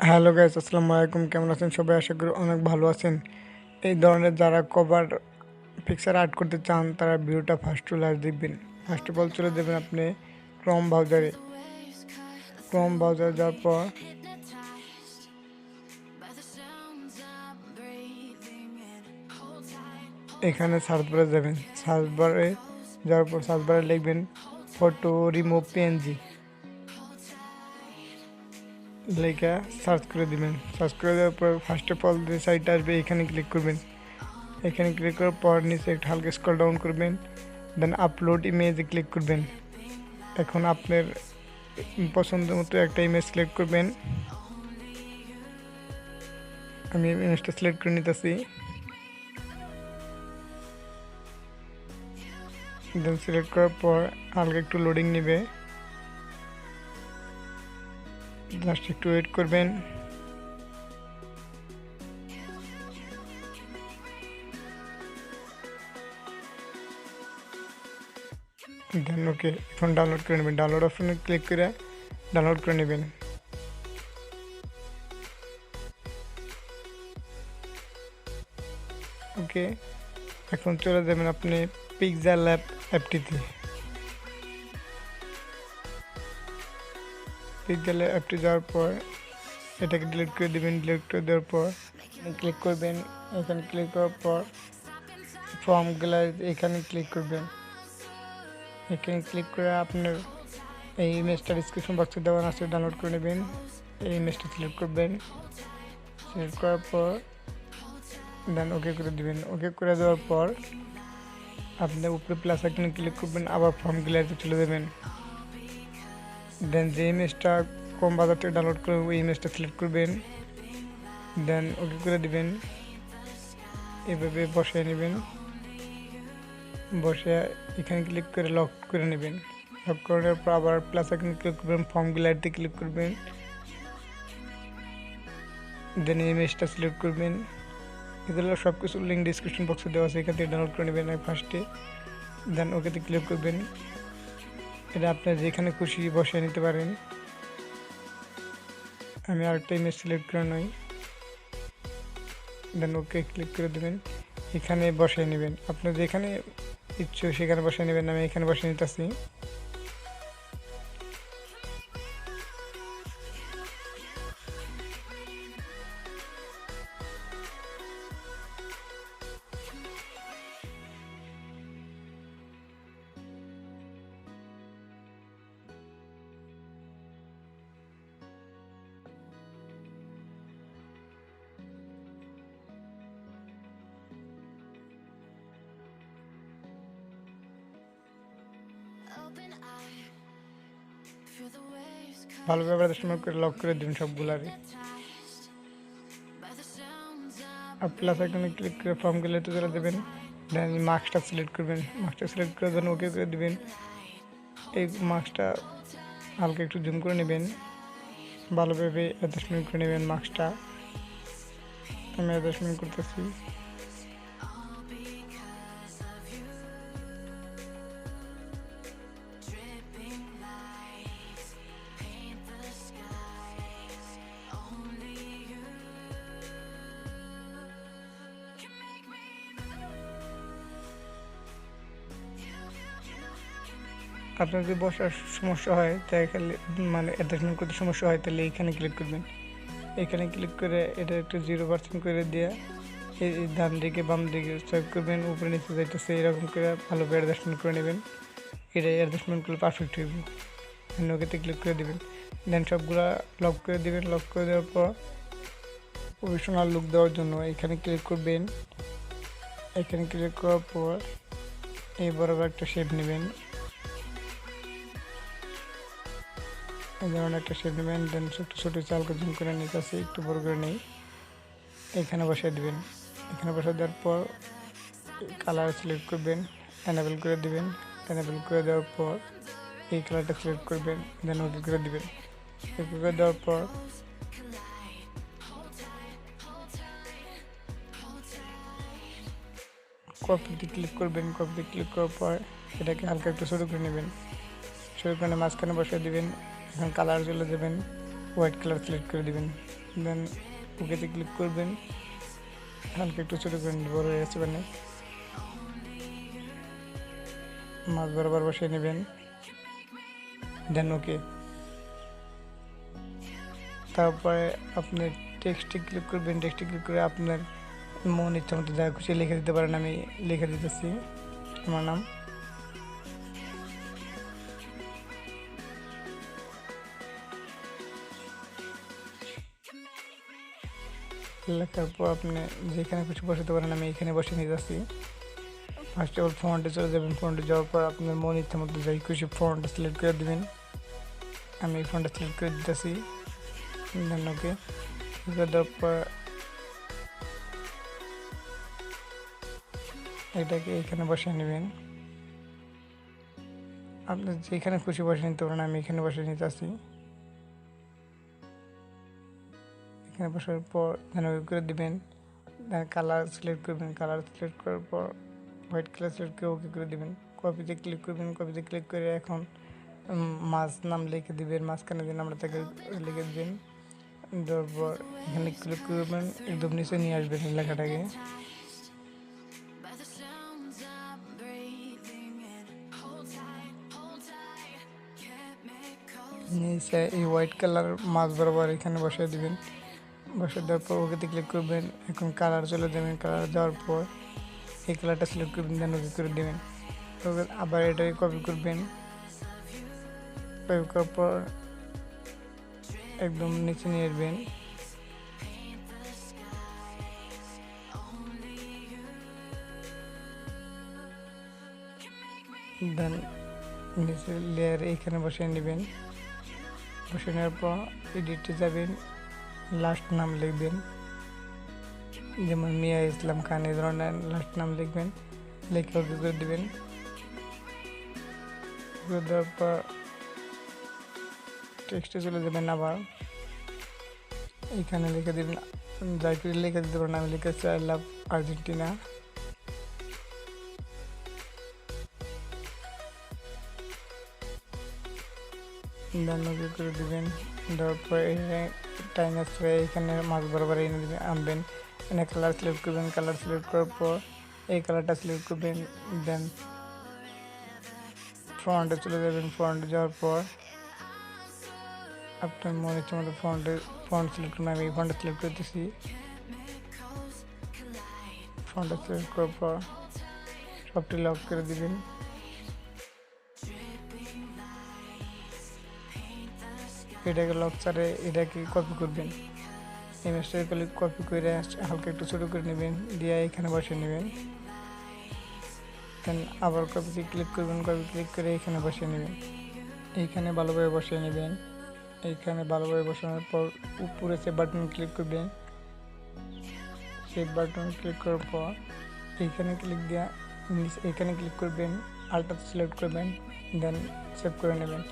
Hello guys, আসসালামু আলাইকুম। কেমন আছেন সবাই? আশা করি অনেক ভালো আছেন। এই ধরনের যারা কভার পিকচার আর্ট করতে চান তারা ভিডিওটা ফার্স্ট টু লাস্ট দেখবেন। ফার্স্ট অফ অল চলে যাবেন আপনি ক্রোম ব্রাউজারে। ক্রোম ব্রাউজারে যাওয়ার পর এখানে সার্চ বারে যাবেন। সার্চ বারে যাওয়ার পর সার্চ বারে লিখবেন ফটো রিমুভ পিএনজি, লেখা সার্চ করে দিবেন। সার্চ করে দেওয়ার পর ফার্স্ট অফ অল যে সাইটটা আসবে এখানে ক্লিক করবেন। এখানে ক্লিক করার পর নিচে একটু হালকা স্ক্রল ডাউন করবেন, দেন আপলোড ইমেজে ক্লিক করবেন। এখন আপনার পছন্দ মতো একটা ইমেজ সিলেক্ট করবেন। আমি ইমেজটা সিলেক্ট করে নিতেছি। দেন সিলেক্ট করার পর হালকা একটু লোডিং নেবে, জাস্ট একটু ওয়েট করবেন। দেন ওকে, এখন ডাউনলোড করে নেবেন। ডাউনলোড অপশনে ক্লিক করে ডাউনলোড করে নেবেন। ওকে, এখন চলে যাবেন আপনি পিক্সেল ল্যাব অ্যাপটিতে। পিক্সেল অ্যাপটি যাওয়ার পর এটাকে ডিলিট করে দেবেন। ডিলিট করে দেওয়ার পর ক্লিক করবেন। এখানে ক্লিক করার পর ফর্ম গ্লাস এখানে ক্লিক করবেন। এখানে ক্লিক করে আপনার এই ইমেজটা ডিসক্রিপশন বক্সে দেওয়া আছে, ডাউনলোড করে নেবেন। এই ইমেজটা সিলেক্ট করবেন। সিলেক্ট করার পর দেন ওকে করে দেবেন। ওকে করে দেওয়ার পর আপনি উপরে প্লাস আইকনে ক্লিক করবেন, আবার ফর্ম গ্যালারিতে চলে যাবেন। দেন যে ইমেজটা কম বাজার থেকে ডাউনলোড করবেন ওই ইমেজটা সিলেক্ট করবেন। দেন ওকে করে দিবেন। এভাবে বসিয়ে নেবেন। বসে এখানে ক্লিক করে লক করে নেবেন। লক করার পর আবার প্লাস আইকনে ক্লিক করবেন, ফর্ম গ্যালারিতে ক্লিক করবেন। দেন ইমেজটা সিলেক্ট করবেন। এগুলো সব কিছু লিঙ্ক ডিসক্রিপশন বক্সে দেওয়া আছে, এখান থেকে ডাউনলোড করে নেবেন ফার্স্টে। দেন ওকেতে ক্লিক করবেন। এটা আপনার যেখানে খুশি বসিয়ে নিতে পারেন। আমি আরেকটা ইমেজ সিলেক্ট করে নই। দেন ওকে ক্লিক করে দেবেন। এখানে বসিয়ে নেবেন, আপনার যেখানে ইচ্ছু সেখানে বসিয়ে নেবেন। আমি এখানে বসিয়ে নিতেছি। ভালোভাবে সময় করে লক করে দেবেন সবগুলারই। আর প্লাস আইকনে ক্লিক করে ফর্ম গ্যালারিতে চলে দেবেন। দেন মার্কসটা সিলেক্ট করবেন। মার্কসটা সিলেক্ট করে দেন ওকে করে দেবেন। এই মার্কসটা হালকা একটু জুম করে নেবেন, ভালোভাবে অ্যাডজাস্টমেন্ট করে নেবেন মার্কসটা। আমি অ্যাডজাস্টমেন্ট করতেছি। আপনার যদি বসার সমস্যা হয় তাই খালি মানে অ্যাডজাস্টমেন্ট করতে সমস্যা হয় তাহলে এইখানে ক্লিক করবেন। এখানে ক্লিক করে এটা একটু 0% করে দিয়ে এই ডান দিকে বাম দিকে সোয়াইপ করবেন, উপরে নিচে যাইতেছে এরকম করে ভালোভাবে অ্যাডজাস্টমেন্ট করে নেবেন। এটা অ্যাডজাস্টমেন্ট করলে পারফেক্ট হইব। ওকেতে ক্লিক করে দেবেন। দেন সবগুলা লক করে দেবেন। লক করে দেওয়ার পর প্রফেশনাল লুক দেওয়ার জন্য এখানে ক্লিক করবেন। এখানে ক্লিক করার পর এই বরাবর একটা শেপ নেবেন। এই ধরনের একটা শেপ নেবেন। দেন একটু ছোটো চালকে জুম করে নিতে আসি, একটু বড় করে নেই। এখানে বসিয়ে দেবেন। এখানে বসিয়ে দেওয়ার পর কালার সিলেক্ট করবেন, এনেবল করে দিবেন। এনেবল করে দেওয়ার পর এই কালারটা সিলেক্ট করবেন। দেন ওকে করে দিবেন। ওকে করে দেওয়ার পর কপিতে ক্লিক করবেন। কপিতে ক্লিক করার পর এটাকে হালকা একটু শুরু করে নেবেন। শুরু করে মাঝখানে বসিয়ে দিবেন। এখন কালার চলে যাবেন, হোয়াইট কালার সিলেক্ট করে দিবেন। দেন ওকেতে ক্লিক করবেন, হালকা একটু ছোটো করে বড় হয়ে গেছে মানে মাছ বরাবর বসিয়ে নেবেন, দেন ওকে। তারপরে আপনি টেক্সটে ক্লিক করবেন, টেক্সটে ক্লিক করে আপনার মন ইচ্ছা মতো যা খুশি লিখে দিতে পারেন। আমি লিখে দিতেছি আমার নাম। লেখার পর আপনি যেখানে কিছু বসাতে পারেন, আমি এখানে বসে নিয়ে যাচ্ছি। ফার্স্ট অফ অল ফন্টে চলে যাবেন, ফন্টে যাওয়ার পর আপনার মন ইচ্ছা মতো যাই খুশি ফন্টটা সিলেক্ট করে দেবেন। আমি এই ফন্টটা সিলেক্ট করে দিতেছি, দেন ওকে দেওয়ার পর এটাকে এখানে বসিয়ে নেবেন। আপনি যেখানে খুশি বসিয়ে নিতে পারেন, আমি এখানে বসিয়ে নিতে আসি। এখানে বসার পর দেন ওকে করে দেবেন, দেন কালার সিলেক্ট করবেন, কালার সিলেক্ট করার পর হোয়াইট কালার সিলেক্ট করে ওকে করে দেবেন। কপিতে ক্লিক করবেন, কপিতে ক্লিক করে এখন মাছ নাম লিখে দেবেন, মাঝখানে যে নামটা তাকে লিখে দেবেন। দেওয়ার পর এখানে ক্লিক করবেন, একদম নিচে নিয়ে আসবেন লেখাটাকে। নিচে এই হোয়াইট কালার মাছ বরাবর এখানে বসিয়ে দেবেন। বসিয়ে দেওয়ার পর ওকেতে ক্লিক করবেন, এখন কালার চলে যাবেন। কালার যাওয়ার পর এই কালারটা সিলেক্ট করবেন, দেন ওকে করে দেবেন। আবার এটাকে কপি করবেন, কপি করার পর একদম নিচে নিয়ে আসবেন। দেন নিচের লেয়ার এইখানে বসিয়ে নেবেন। বসিয়ে নেওয়ার পর এডিটে যাবেন, লাস্ট নাম লিখবেন, যেমন মিয়া ইসলাম খান এই ধরনের লাস্ট নাম লিখবেন, লিখে ওকে করে দেবেন। দেওয়ার পর টেক্সটে চলে যাবেন, আবার এইখানে লিখে দেবেন, যাই করে লিখে দিতে পারেন। আমি লিখেছি আই লাভ আর্জেন্টিনা। দেন ওকে করে দেবেন। দেওয়ার পর টাইম আসবে, এখানে মাছ বরাবর এনে দেবেন, আনবেন। এখানে কালার সিলেক্ট করবেন, কালার সিলেক্ট করার পর এই কালারটা সিলেক্ট করবেন। দেন ফ্রন্টে চলে যাবেন, ফ্রন্টে যাওয়ার পর আপনার মনে ইচ্ছা মতো ফন্ট সিলেক্ট করবেন। আমি এই ফন্টটা সিলেক্ট করতেছি। ফন্টটা সিলেক্ট করার পর সবটি লক করে দিবেন। এটাকে লক ছাড়ে এটাকে কপি করবেন, ইমেজটাকে কপি করে হালকা একটু ছোটো করে নেবেন, দিয়ে এখানে বসিয়ে নেবেন। দেন আবার কপিতে ক্লিক করবেন, কপি ক্লিক করে এখানে বসিয়ে নেবেন। এইখানে ভালোভাবে বসিয়ে নেবেন। এইখানে ভালোভাবে বসানোর পর উপরে সেভ বাটন ক্লিক করবেন। সেভ বাটন ক্লিক করার পর এইখানে ক্লিক দেওয়া এইখানে ক্লিক করবেন, আলটাতে সিলেক্ট করবেন, দেন সেভ করে নেবেন।